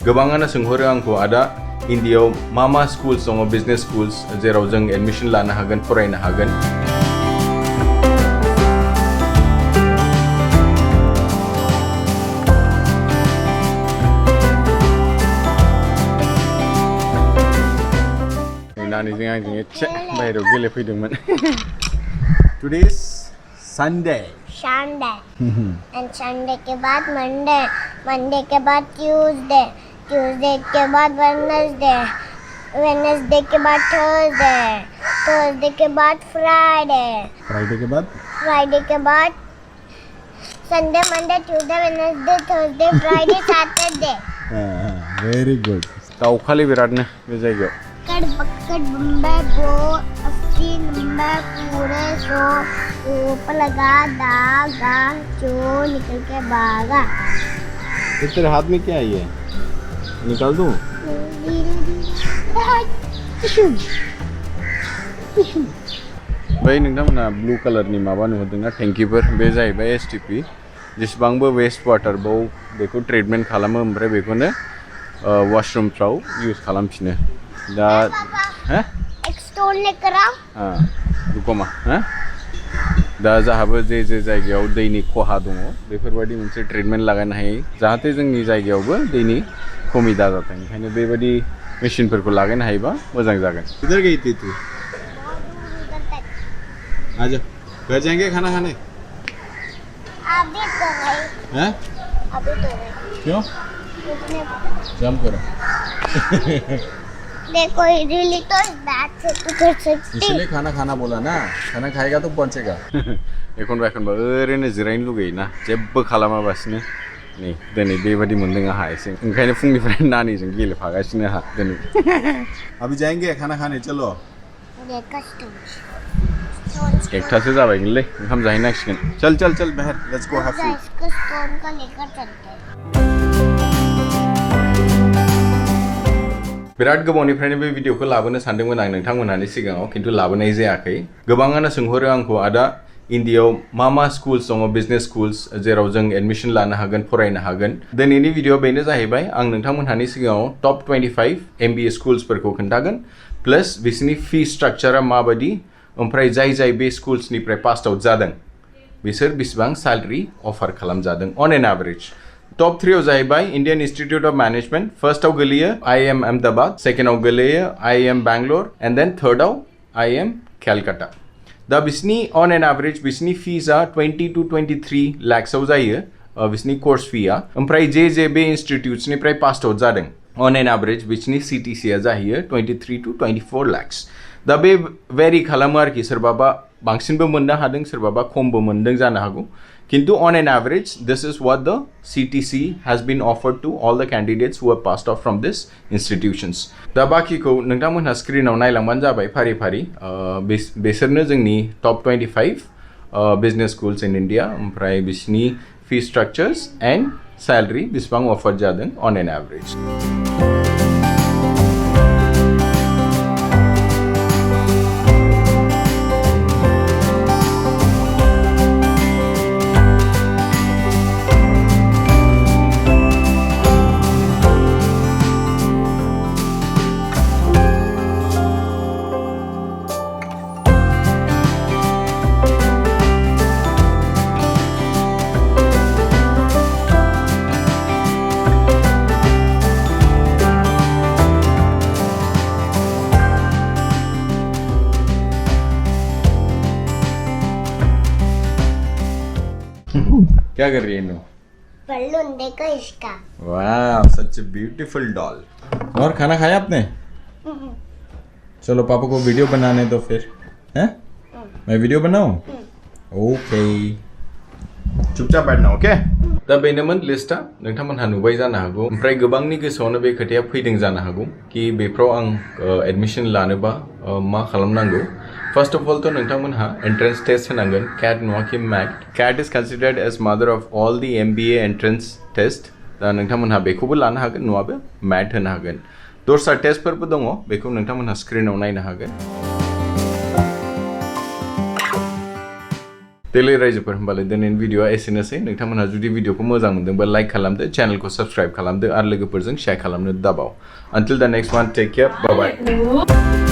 गोबाङानो सोंहरो आंखौ आदा इन्डियायाव मा स्कुल्स दङ बिजनेस स्कुल्स जेराव जों एडमिशन लानो हागोन फरायनो हागोन नानिजों आंजों एसे बाहेरायाव गेलेफैदोंमोन Today is Sunday and Sunday के बाद Monday के बाद Tuesday के बाद Wednesday के बाद Thursday के बाद Friday के बाद Sunday Monday Tuesday Wednesday Thursday Friday Saturday Very good दाउखालि बिरादनो बे जायगायाव कट बक्कट बम्बे बो अस्सी नंबर पूरे सो ऊपर लगा दागा जो निकल के भागा तेरे हाथ में क्या है ये निकाल दूं भाई नोंथांमोना ब्लू कलरनि माबा नुदोंना टेंकिफोर बे जाहैबाय एसटीपी जेसेबांबो वेस्ट वाटार बाव बेखौ ट्रिटमेन्ट खालामो ओमफ्राय बेखौनो वाशरूमफ्राव यूज खालामफिनो दा हैं एक स्टोन लेकर आओ हां रुको मा हैं दा जाहाबो जे जायगायाव दैनि खहा दङ बेफोरबायदि मोनसे ट्रिटमेन्ट लागायनो हायो जाहाथे जोंनि जायगायावबो दैनि खमि दाजाथों ओंखायनो बेबायदि मेशिनफोरखौ लागायनो हायोबा मोजां जागोन किधर गई थी तू आजा घर जाएंगे खाना खाने अभी तो नहीं हैं अभी तो नहीं क्यों जंप करो देखो रियली तो बैक से तू कर सकती इसलिए खाना बोला ना खाना खाएगा तो पहुंचेगा एखनबा ओरैनो जिरायनो लुगैयोना जेबो खालामाबासिनो नै दिनै बेबायदि मोनदों आंहा एसे ओंखायनो फुंनिफ्राय नानिजों गेलेफागासिनो आंहा दिनै अभी जाएंगे खाना खाने चलो एकटासो जाबायगोनलै ओंखाम जाहैनांसिगोन चल बाहर लेट्स गो हैव फूड इसको स्टोन का लेकर चलते हैं बिराद गोबावनिफ्रायनो बे भिडिअखौ लाबोनो सानदोंमोन आं नोंथांमोनहानि सिगाङाव खिन्थु लाबोनाय जायाखै गोबाङानो सोंहरो आंखौ आदा इन्डियायाव मा स्कुल्स दङ बिजनेस स्कुल्स जेराव जों एडमिशन लानो हागोन फरायनो हागोन दिनैनि भिडिअ बेनो जाहैबाय आं नोंथांमोनहानि सिगाङाव टप 25 MBA स्कुल्सफोरखौ खोन्थागोन प्लस बिसोरनि फी स्ट्राक्चारा माबायदि ओमफ्राय जाय बे स्कुल्सनिफ्राय पास आउट जादों बिसोर बेसेबां सैलरी अफार खालामजादों अन एन एवरेज टप 3 आव जाहैबाय Indian institute of management first आव गोलैयो IIM अहमदाबाद सेकेंड आव गोलैयो IIM Bangalore and then third आव IIM कलकत्ता दा बिसनि ऑन एन एवरेज बिसनि फीसा 20 to 23 lakhs आव जायो बिसनि कोर्स फीआ ओमफ्राय जे बे इंस्टीट्यूट्सनिफ्राय पास आउट जादों ऑन एन एवरेज बिसनि CTC आ जाहैयो 23 to 24 lakhs दा बे वेरी खालामो आरोखि सोरबाबा बांसिनबो मोननो हादों सोरबाबा खमबो मोनदों जानो हागौ किंतु on an average this is what the CTC has been offered to all the candidates who have passed off from these institutions दा बाखिखौ नोंथांमोनहा स्क्रिनाव नायलांबानो जाबाय फारि फारि बेसोरनो जोंनि टप 25 बिजनेस स्कुल्स इन इंडिया ओमफ्राय बिसनि फी स्ट्राक्चार्स एंड सैलरी बेसेबां अफार जादों on an average क्या कर रही है नो बलून देखो इसका वाह सच ए ब्यूटीफुल डॉल और खाना खाया आपने चलो पापा को वीडियो बनाने दो फिर हैं मैं वीडियो बनाऊं ओके चुपचाप बैठना ओके दा बेनोमोन लिस्टा नोंथांमोनहा नुबाय जानो हागौ ओमफ्राय गोबांनि गोसोआवनो बे खोथाया फैदों जानो हागौ कि बेफ्राव आं एडमिशन लानोबा मा खालामनांगौ First of all, तो नोंथांमोनहा entrance test होनांगोन CAT नङाखि MAT. CAT is considered as mother of all the MBA entrance test. दा नोंथांमोनहा बेखौबो लानो हागोन नङाबा MAT होनो हागोन. दस्रा टेस्टफोरबो दङ बेखौ नोंथांमोनहा स्क्रिनाव नायनो हागोन. देलै रायजोफोर होमबालाय दिनैनि भिडिअआ एसेनोसै नोंथांमोनहा जुदि भिडिअखौ मोजां मोनदोंबा लाइक खालामदो चेनेलखौ साबस्क्राइब खालामदो आरो लोगोफोरजों शेयार खालामनो दाबाव Until the next one, take care. Bye bye.